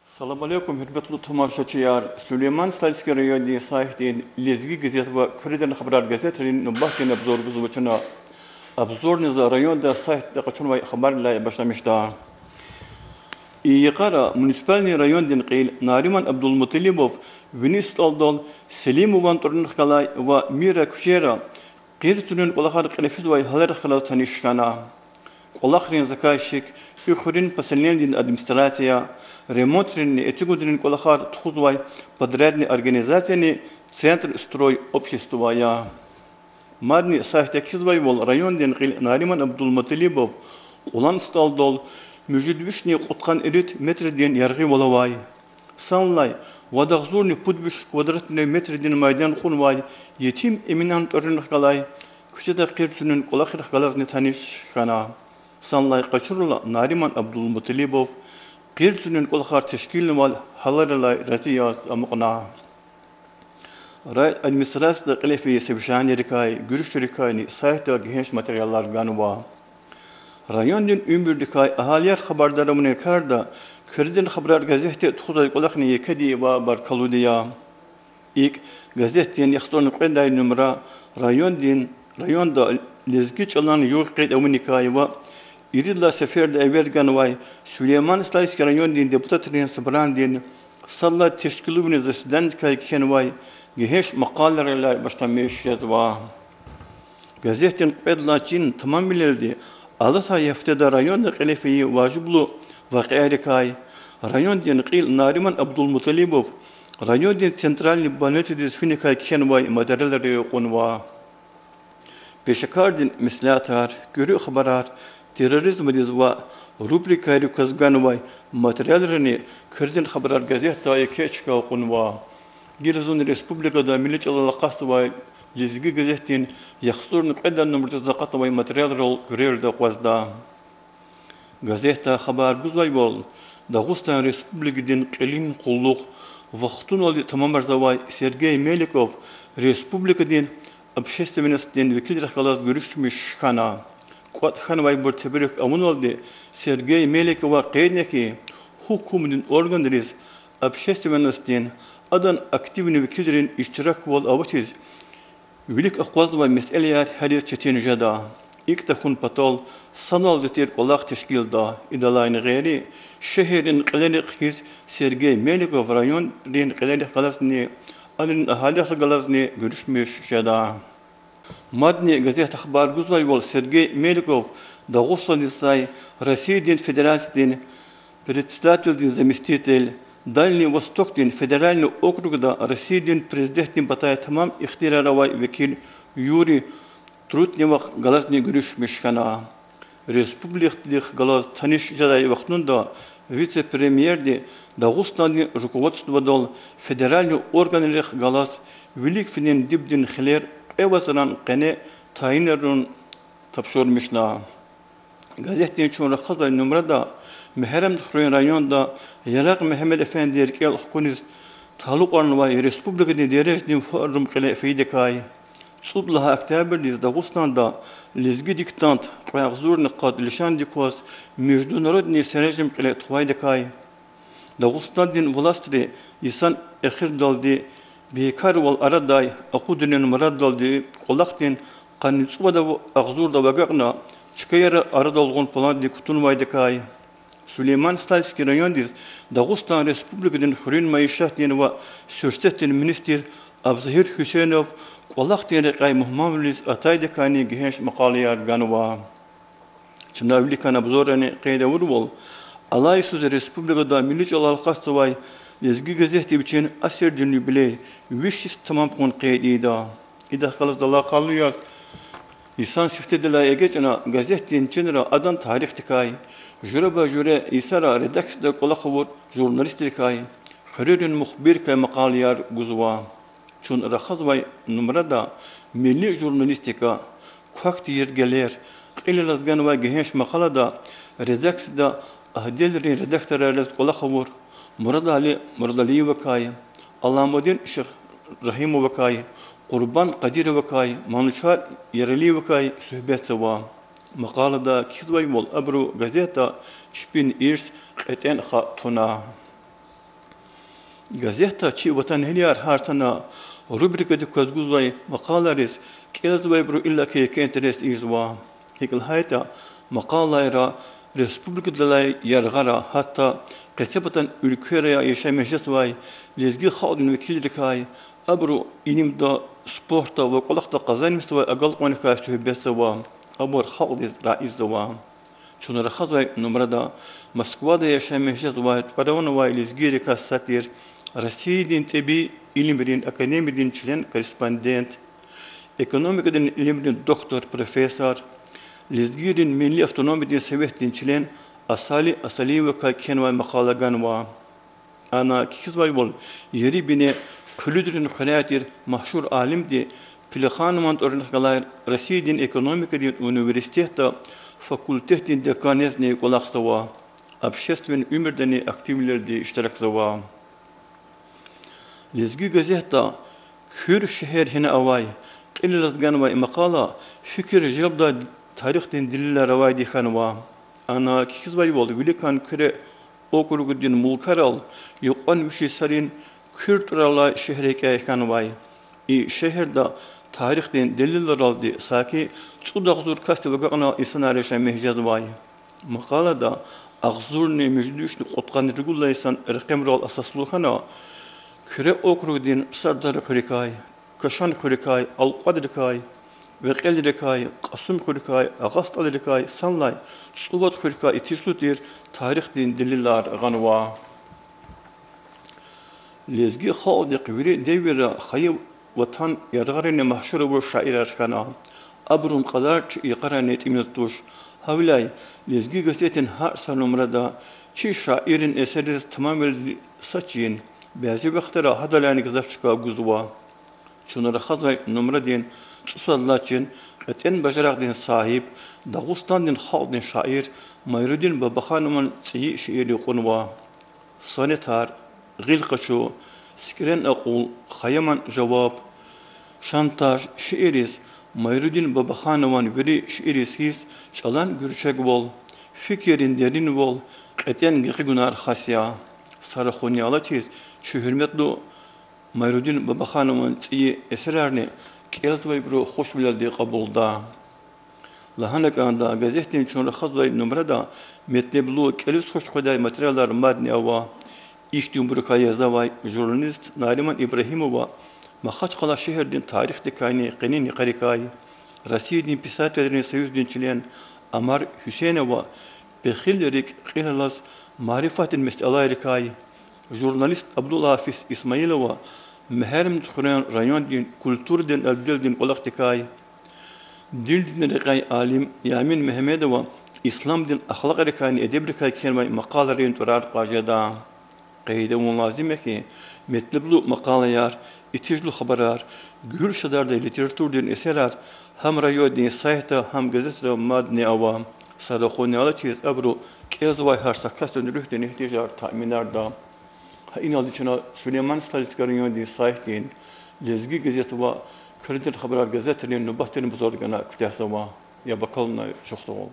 Assalamu alaikum, hürmetli tomarşaçılar. Süleyman Stalski rayonu sahihtин Lezgi gazet ve Kürden haber gazetinin nubahtin abzor buzuçuna abzor niza rayonda sahihte kaçın ve haberle başlamıştı. İyikara munisipalni rayondin qil Nariman Abdulmutalibov Vinis Aldol Selimovan Tornkalay ve Mira Kuşera qirtunun qolaqar qilfiz ve halar xalat tanışkana. Qolaqrin zakaşik Юхрин поселенин администрация, ремонтный этюдный колохар тхузвай подрядный организацияни центр строй общества я. Мадни сахтекизвай вол районден қил Нариман Абдулмуталибов улан сталдол мүжидвишни қутқан эрит метрден ярғы волавай. Санлай вадахзурни пудбиш квадратный метрден майдан хунвай етим эминант орынқалай күшеде қиртунун колохар қаларны таныш хана. Sanlay kaçırıla Nariman Abdulmutalibov qirtunun qolxar teşkilini val halarlay ratiyas amqna ray administrasiyada qilifi sevşan yerikay görüş yerikayni saytda genç materyallar ganwa rayonun ümbürdikay ahaliyat xabardarımın karda Kürden Haber gazete tuğday qolaqni yekadi va barkaludiya ilk gazetenin yaxtorun qenday numara rayonda lezgi çalan yoq qeyd avnikay va İrilla seferde evvelgan vay Süleyman Stalski rayonun deputatının sabran salla teşkilini zesden kayken vay geheş makalelerle başlamış yazva. Gazetenin pedlaçin tamamıyla alata yafteda rayonda qelefi vaciblu vaqiyarikay rayonun qil Nariman Abdulmutalibov rayonun centralni baneti finikay ken vay materyaları qonva. Beşikardin mislatar görü xabarar terrorizm dizva rubrikayı kazganvay materyallerini Kürden Haber gazetaya keçka qunva Giresun Respublikada Milli Alaqası ve Lezgi gazetin yaxsurun qedan numurda zaqatvay materyaller görerde qazda gazeta haber guzvay bol Dağıstan Respublikadan qilin qulluq vaqtun oli tamam arzavay Sergey Melikov Respublikadan Общественностен vekil rəxalat görüşmüş xana Qatxan vay bir tebrik amun oldu. Sergey Melikova qeydneki hukumun organlarız общественностен adan aktivni vekillerin iştirak vol avatiz. Velik aqvaz ve meseleler hadis çetin jada. İlk takun patol sanal zetir olaq teşkilda idalayın gayri şehrin qilani qiz Sergey Melikov rayon din qilani qalasni adın ahali qalasni görüşmüş jada. Madni gazete haber guzvay vol Sergey Melikov Dağıstan'da Rusya'nın Federasya'nın председатель заместитель Дальний Восток'ın Federalny okrugda Rusya'nın prezidentinin bataya tamam ihtiraravay vekil Yuri Trutnevak Galazny görüşmüş kana. Respubliklik Galaz tanış jaday vaqtında vice-premierdi Dağıstan'ın rukovodstvodol federalny organlar Galaz Velikfinin dibdin khiler evasıran qene tayinlerun tapşırmışlar. Gazetenin çoğunluğu xazay numarada Mehrem Tıxroyan rayonda Yarak Mehmet Efendi erkel hukunis taluk ornuvay Respublika'nın derecinin forum qile feydekay. Sudlaha Oktyabr Dağıstan'da lezgi diktant qayaqzur niqat lişan dikwas международный serejim qile tuvaydekay. Dağıstan'ın властри insan ekhir daldi Bekar wal araday aqudun muraddaldi qolaqtin qanitsubada aqzurda vaqaqna çıkayara arada olğun plan dikutunmaydakay Süleyman Stalski rayondiz Dağıstan Respublikadan Xurun Maişatin ve Sürstetin minister Abzahir Hüseyinov qolaqtin qay muhmamliz ataydakani genç maqaliyar ganwa Çınavlikan abzorani qayda vurwol Alay söz Respublikada Milli Alaqası vay Lezgi gazete için asir dünü bile vişis tamam kon qeydida. İda xalas dala qalıyas. İnsan siftedela egecena gazetenin çenera adan tarih tikay. Juraba jure isara redaksiyada qolaqvur jurnalistikay. Xırırın muxbir kay maqaliyar guzwa. Çun raxazvay numarada milli jurnalistika qaqti yergeler qilazgan va genç maqalada redaksiyada ahdelerin redaktörler qolaqvur Murad Ali vakay, Alamuddin Şeyh Rahim vakay, Qurban Qadir vakay, Manuşar Yerli vakay söhbet seva. Maqalada kizvay vol abru gazeta şpin irs qeten khatuna. Gazeta çi vatan heliyar hartana rubrika de kozguzvay maqalaris kezvay bro illa ki interest izwa hikal hayta maqalayra Respublika dalay yargara hatta kesebatan ülkere yaşamayacağız vay lezgi xalqın vekillikay abru ilimda sporta ve kolakta kazanmış ve agal konuka sühbesi var abur xalq raiz var Çunlara xazvay numarada Moskva'da yaşamayacağız vay paravana vay lezgi kasatir Rusya'nın tabi ilimlerin akademinin çilen korespondent ekonomikadan ilimlerin doktor profesör Lezgirin milli avtonomiden sevetin çilen asali ve kalken ve makalagan var. Ana kizvay bol yeri bine külüdürün xalayatir mahşur alimdi Plekhanımant ornakalar Rusya'nın ekonomikadan üniversitede fakültetin dekanezne kolaksa var. Общественный умердeni aktivlerde iştiraksa var. Lezgi gazeta Kür şehir hine avay qillazgan ve makala fikir jelda tarixten diller ravaydi xanwa ana kizvay bol bilikan küre okurugudin mulkaral yoqan müşi sarin kültürala şehreke xanway şehirde tarixten deliller aldı saki çudaqzur kasti ve qana isanarışa mehjaz vay makalada ağzurni müjdüşni qotqan regulaysan raqamral asaslu xana küre okurugudin sardar xurikay kaşan xurikay alqadrikay ve qelrikay qasım xurikay ağast alrikay sanlay suvat xurikay itişlutir tarixten deliller ganwa lezgi xalq qivri devira xayy vatan yargarine mahşur bu şairler kana abrun qadar yaqranet imnatuş havlay lezgi gazetin her sanumrada çi şairin eseri tamamen saçin bazı vaxtlara hadalani gazafçıka guzwa Çunlara xazvay numradin tusallaçın eten bajaraqdin sahip Dağıstan'din xalqdin şair Mayrudin Babakhanımın tsiyi şiiri qunwa Sanetar Gilqaçu Skren aqul Xayaman cevap Şantaj şiiriz Mayrudin Babakhanımın veri şiirisiz çalan gürçek bol Fikirin derin bol eten gıqigunar xasya Sarıxuni alaçiz şu hürmetlu Mayrudin Babakhanımın tsiyi eserlerini Kelazvay bro hoş bilaldi qabulda. Lahanakanda gazetin çonra xazvay numarada metneblu kelis hoş xoday materiallar madni ava İhtim burka yazavay jurnalist Nariman İbrahimova Maxaç qala şehirdin tarixte kayni qenin qarikay Rusya'nın pisatelerinin soyuzdin çilen Amar Hüseyinova Bexillerik qilalas marifatin mes'alarikay Jurnalist Abdullah Hafiz İsmailova Meherim Turan rayon din kültür din abdel din olaktikay dil din rekay alim Yamin Mehmedova İslam din ahlak rekayni edebrikay kelmay maqalarin turar qajada qeyde mulazim ki metleblu maqalayar itijlu xabarar gül şadarda literatür din eserar ham rayon din sayta ham gazetra madni avam sadakhoni alaçiz abru kezvay harsakas dönürühden ihtiyacar tahminarda İnaldi çuna Süleyman Staliskar'ın yönettiği sayfin lezgi gazete ve Kırdır Haber gazetelerinin nöbetlerini buzordugana kütahsa ve ya bakalım çok sağ ol.